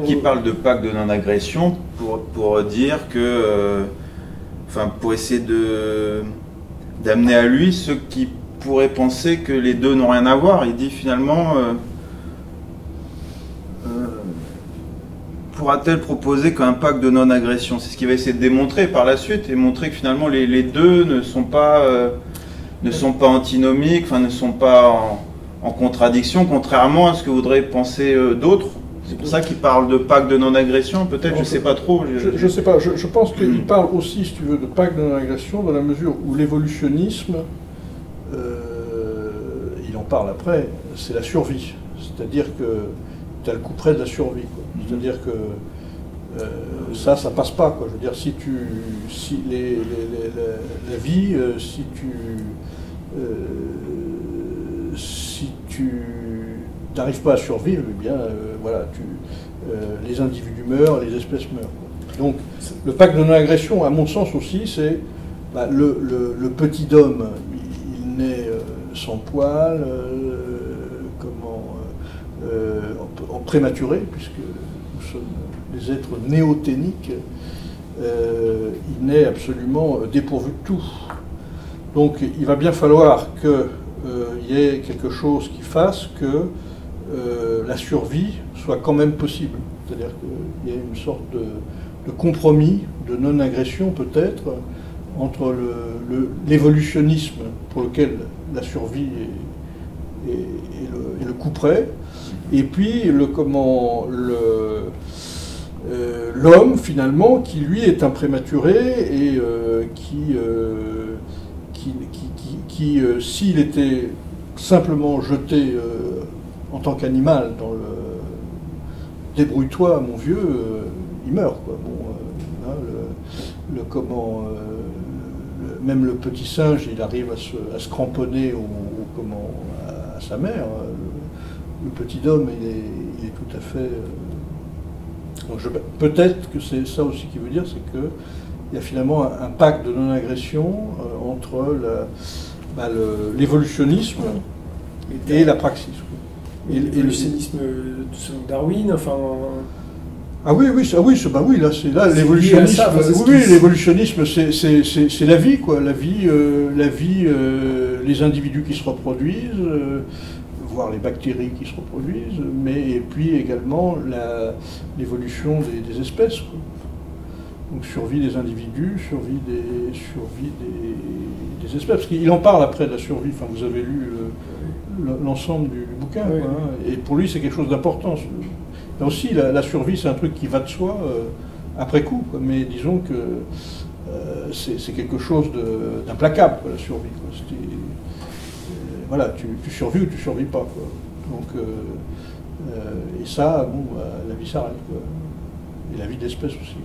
Qui parle de pacte de non-agression pour dire que, pour essayer d'amener à lui ceux qui pourraient penser que les deux n'ont rien à voir. Il dit finalement, pourra-t-elle proposer qu'un pacte de non-agression? C'est ce qu'il va essayer de démontrer par la suite et montrer que finalement les deux ne sont pas antinomiques, ne sont pas en contradiction, contrairement à ce que voudraient penser d'autres. C'est pour ça qu'il parle de pacte de non-agression, peut-être, je ne sais pas trop. Je ne sais pas, je pense qu'il parle aussi, si tu veux, de pacte de non-agression dans la mesure où l'évolutionnisme, il en parle après, c'est la survie. C'est-à-dire que tu as le coup près de la survie. C'est-à-dire que ça passe pas, quoi. Je veux dire, la vie, si tu n'arrives pas à survivre, eh bien, les individus meurent, les espèces meurent, quoi. Donc, le pacte de non-agression, à mon sens aussi, c'est le petit homme, il naît sans poil, en prématuré, puisque nous sommes des êtres néoténiques, il naît absolument dépourvu de tout. Donc, il va bien falloir qu'il y ait quelque chose qui fasse que la survie soit quand même possible. C'est-à-dire qu'il y a une sorte de compromis, de non-agression peut-être, entre l'évolutionnisme pour lequel la survie est le coup près, et puis l'homme finalement qui lui est un prématuré et qui s'il était simplement jeté en tant qu'animal dans le débrouille-toi mon vieux, il meurt, quoi. Bon, même le petit singe, il arrive à se cramponner à sa mère. Le petit homme, il est tout à fait... peut-être que c'est ça aussi qui veut dire, c'est qu'il y a finalement un pacte de non-agression entre l'évolutionnisme et la praxis. L'évolutionnisme selon Darwin, enfin... Ah oui, là l'évolutionnisme. Oui, l'évolutionnisme, c'est la vie, quoi. La vie, les individus qui se reproduisent, voire les bactéries qui se reproduisent, et puis également l'évolution des espèces, quoi. Donc survie des individus, survie des espèces. Parce qu'il en parle après de la survie. Enfin, vous avez lu l'ensemble du bouquin, oui, quoi, hein. Et pour lui, c'est quelque chose d'important. Là aussi, la survie, c'est un truc qui va de soi après coup, quoi. Mais disons que c'est quelque chose d'implacable, la survie, quoi. Voilà, tu survis ou tu survis pas, quoi. Donc, et ça, bon, la vie s'arrête, quoi. Et la vie d'espèce aussi.